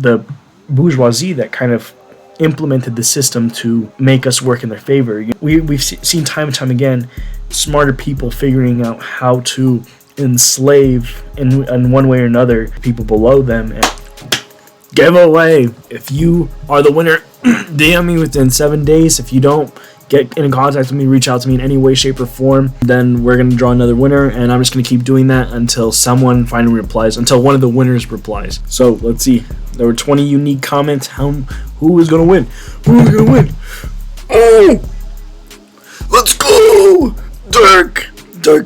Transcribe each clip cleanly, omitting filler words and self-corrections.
the bourgeoisie that kind of implemented the system to make us work in their favor. We've seen time and time again smarter people figuring out how to enslave in one way or another people below them. And giveaway, if you are the winner, DM me within 7 days. If you don't, get in contact with me, reach out to me in any way, shape, or form, then we're going to draw another winner, and I'm just going to keep doing that until someone finally replies, until one of the winners replies. So, let's see. There were 20 unique comments. Who is going to win? Who is going to win? Oh! Let's go! Dirk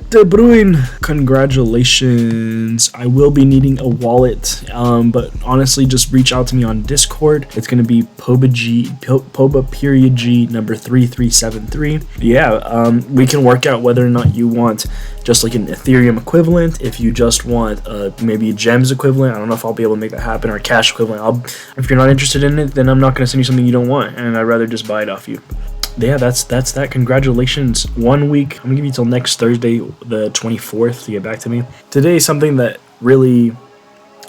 De Bruyne. Congratulations. I will be needing a wallet, but honestly, just reach out to me on Discord. It's going to be Poba.G, Poba.G number 3373. Yeah, we can work out whether or not you want just like an Ethereum equivalent. If you just want maybe a gems equivalent, I don't know if I'll be able to make that happen, or a cash equivalent. If you're not interested in it, then I'm not going to send you something you don't want, and I'd rather just buy it off you. Yeah, that's that. Congratulations. 1 week. I'm gonna give you till next Thursday, the 24th, to get back to me. Today, something that really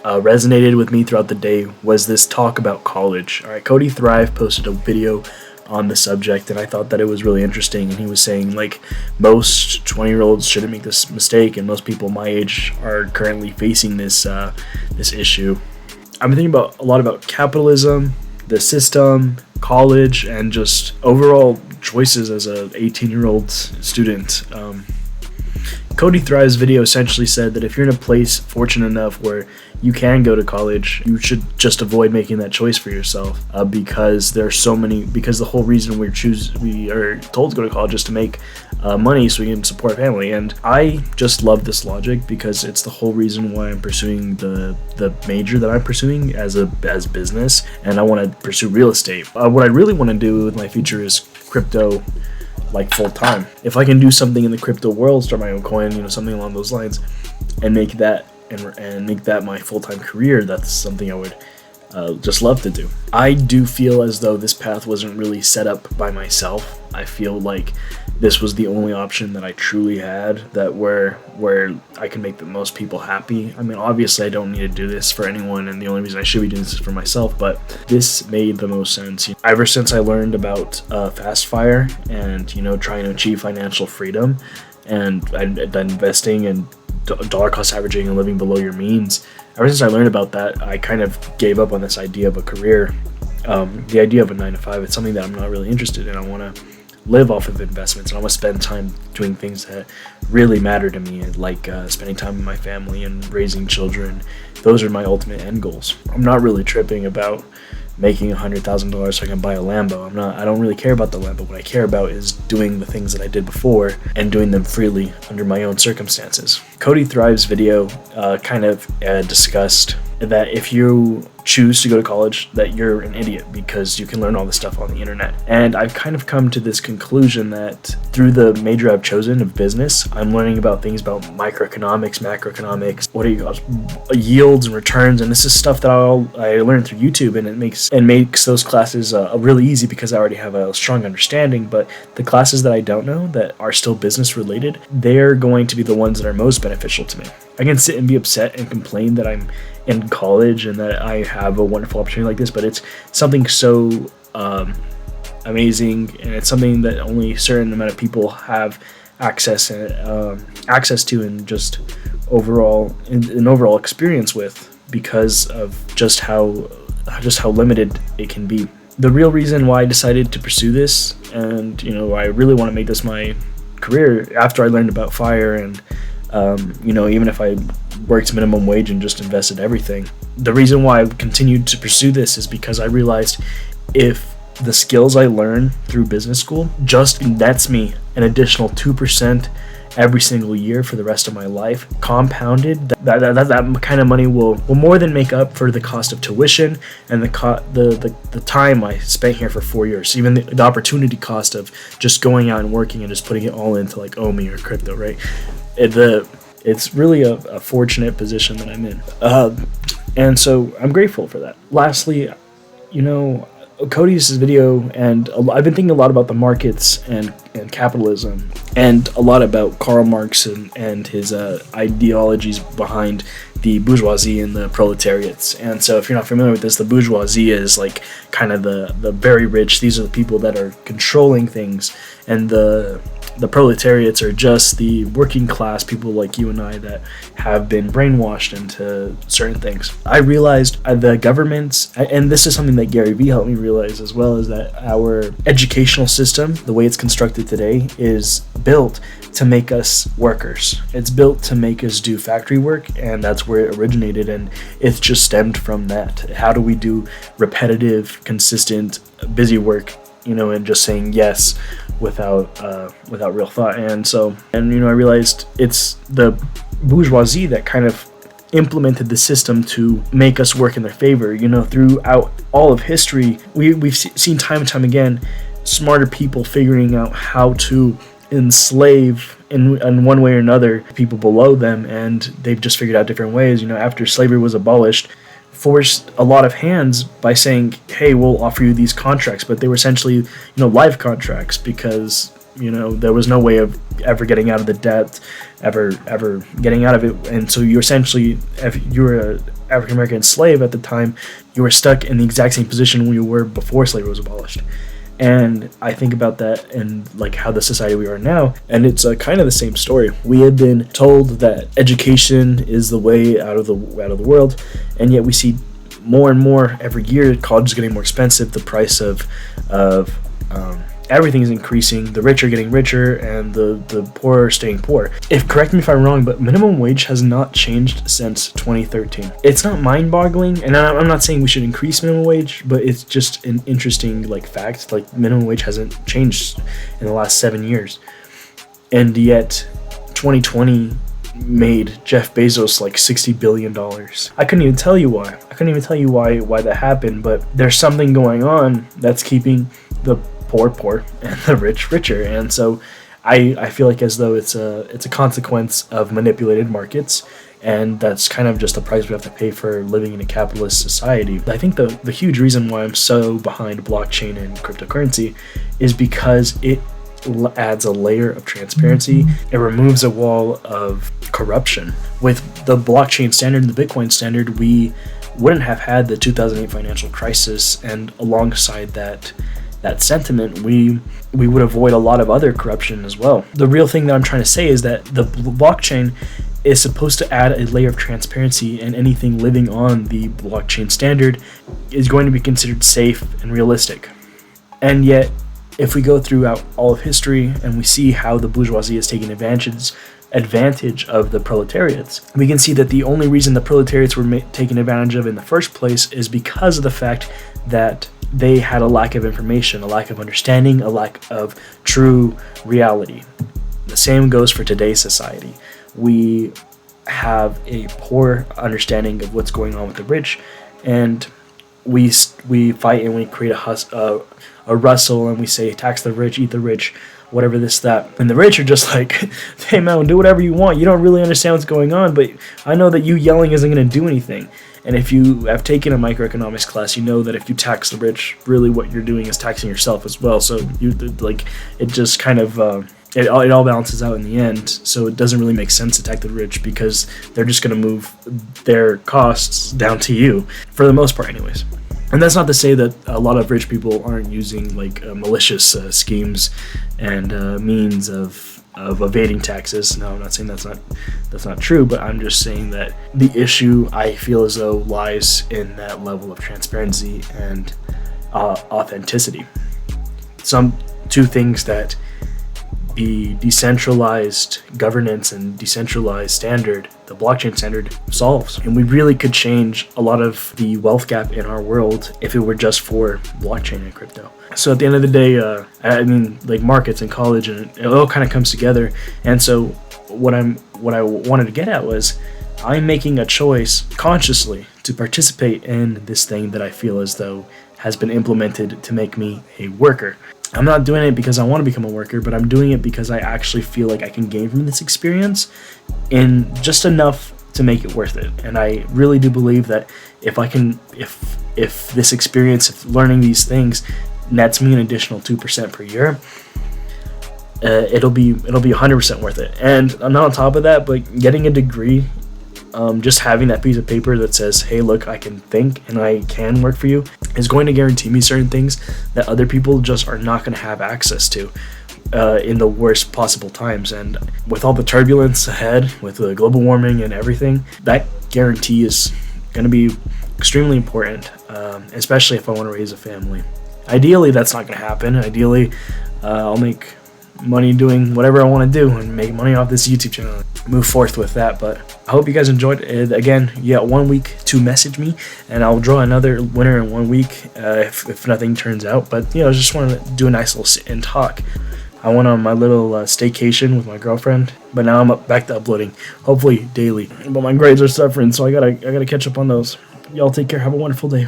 resonated with me throughout the day was this talk about college. All right, Cody Thrive posted a video on the subject, and I thought that it was really interesting. And he was saying, like, most 20-year-olds shouldn't make this mistake, and most people my age are currently facing this issue. I've been thinking a lot about capitalism, the system, college, and just overall choices as a 18-year-old student. Cody Thrive's video essentially said that if you're in a place fortunate enough where you can go to college, you should just avoid making that choice for yourself, because the whole reason we are told to go to college is to make money so we can support our family. And I just love this logic because it's the whole reason why I'm pursuing the major that I'm pursuing as business, and I want to pursue real estate. What I really want to do with my future is crypto, like full time. If I can do something in the crypto world, start my own coin, something along those lines, and make that my full-time career, that's something I would just love to do. I do feel as though this path wasn't really set up by myself. I feel like this was the only option that I truly had, that where I can make the most people happy. I mean, obviously I don't need to do this for anyone, and the only reason I should be doing this is for myself, but this made the most sense. Ever since I learned about Fast Fire and trying to achieve financial freedom, and investing and dollar cost averaging and living below your means, ever since I learned about that, I kind of gave up on this idea of a career. The idea of a 9-to-5, it's something that I'm not really interested in. I want to live off of investments, and I want to spend time doing things that really matter to me, like spending time with my family and raising children. Those are my ultimate end goals. I'm not really tripping about making $100,000 so I can buy a Lambo. I don't really care about the Lambo. What I care about is doing the things that I did before and doing them freely under my own circumstances. Cody Thrive's video kind of discussed that if you choose to go to college, that you're an idiot because you can learn all this stuff on the internet. And I've kind of come to this conclusion that through the major I've chosen of business, I'm learning about things about microeconomics, macroeconomics, yields and returns, and this is stuff that I learned through YouTube, and it makes those classes really easy because I already have a strong understanding. But the classes that I don't know, that are still business related, they're going to be the ones that are most beneficial to me. I can sit and be upset and complain that I'm in college and that I have a wonderful opportunity like this, but it's something so amazing, and it's something that only a certain amount of people have access to, and just an overall experience with, because of just how limited it can be. The real reason why I decided to pursue this, and I really want to make this my career after I learned about FIRE, and even if I worked minimum wage and just invested everything, the reason why I continued to pursue this is because I realized if the skills I learn through business school just nets me an additional 2% every single year for the rest of my life, compounded, that kind of money will more than make up for the cost of tuition and the time I spent here for 4 years, even the opportunity cost of just going out and working and just putting it all into like OMI or crypto, right? It's really a fortunate position that I'm in, and so I'm grateful for that. Lastly, Cody's video, and I've been thinking a lot about the markets and capitalism, and a lot about Karl Marx and his ideologies behind the bourgeoisie and the proletariats. And so if you're not familiar with this, the bourgeoisie is like kind of the very rich. These are the people that are controlling things, and the proletariats are just the working class people like you and I that have been brainwashed into certain things. I realized the governments, and this is something that Gary Vee helped me realize as well, is that our educational system, the way it's constructed today, is built to make us workers. It's built to make us do factory work, and that's where it originated, and it's just stemmed from that. How do we do repetitive, consistent, busy work, and just saying yes without real thought? And I realized it's the bourgeoisie that kind of implemented the system to make us work in their favor. Throughout all of history, we've seen time and time again smarter people figuring out how to enslave in one way or another people below them, and they've just figured out different ways. After slavery was abolished, forced a lot of hands by saying, hey, we'll offer you these contracts, but they were essentially life contracts, because there was no way of ever getting out of the debt, ever getting out of it. And so you essentially, if you were an African American slave at the time, you were stuck in the exact same position you were before slavery was abolished. And I think about that and like how the society we are now, and it's kind of the same story. We had been told that education is the way out of the world, and yet we see more and more every year. College is getting more expensive. The price of everything is increasing. The rich are getting richer, and the poor are staying poor. Correct me if I'm wrong, but minimum wage has not changed since 2013. It's not mind-boggling, and I'm not saying we should increase minimum wage, but it's just an interesting fact. Minimum wage hasn't changed in the last 7 years, and yet 2020 made Jeff Bezos $60 billion. I couldn't even tell you why. Why that happened, but there's something going on that's keeping the poor and the rich richer. And so I feel as though it's a consequence of manipulated markets, and that's kind of just the price we have to pay for living in a capitalist society. I think the huge reason why I'm so behind blockchain and cryptocurrency is because it adds a layer of transparency. It removes a wall of corruption. With the blockchain standard and the Bitcoin standard, we wouldn't have had the 2008 financial crisis, and alongside that sentiment, we would avoid a lot of other corruption as well. The real thing that I'm trying to say is that the blockchain is supposed to add a layer of transparency, and anything living on the blockchain standard is going to be considered safe and realistic. And yet, if we go throughout all of history and we see how the bourgeoisie has taken advantage of the proletariats, we can see that the only reason the proletariats were taken advantage of in the first place is because of the fact that they had a lack of information, a lack of understanding, a lack of true reality. The same goes for today's society. We have a poor understanding of what's going on with the rich, and we fight and we create a rustle, and we say tax the rich, eat the rich, whatever this, that. And the rich are just like, hey man, do whatever you want. You don't really understand what's going on, but I know that you yelling isn't going to do anything. And if you have taken a microeconomics class, you know that if you tax the rich, really what you're doing is taxing yourself as well. So it just kind of it all balances out in the end. So it doesn't really make sense to tax the rich, because they're just going to move their costs down to you for the most part, anyways. And that's not to say that a lot of rich people aren't using malicious schemes and means of evading taxes. No, I'm not saying that's not true, but I'm just saying that the issue, I feel as though, lies in that level of transparency and authenticity. Two things that the decentralized governance and decentralized standard, the blockchain standard, solves. And we really could change a lot of the wealth gap in our world if it were just for blockchain and crypto. So at the end of the day, markets and college, and it all kind of comes together. And so what I wanted to get at was, I'm making a choice consciously to participate in this thing that I feel as though has been implemented to make me a worker. I'm not doing it because I want to become a worker, but I'm doing it because I actually feel like I can gain from this experience in just enough to make it worth it. And I really do believe that if this experience of learning these things nets me an additional 2% per year, it'll be 100% worth it. And on top of that, but getting a degree Just having that piece of paper that says, hey, look, I can think and I can work for you, is going to guarantee me certain things that other people just are not going to have access to in the worst possible times. And with all the turbulence ahead, with the global warming and everything, that guarantee is going to be extremely important, especially if I want to raise a family. Ideally, that's not going to happen. Ideally, I'll make money doing whatever I want to do and make money off this YouTube channel, move forth with that. But I hope you guys enjoyed it. Again, you got 1 week to message me, and I'll draw another winner in 1 week if nothing turns out. But I just wanted to do a nice little sit and talk. I went on my little staycation with my girlfriend, but now I'm back to uploading, hopefully daily. But my grades are suffering, so I gotta catch up on those. Y'all take care. Have a wonderful day.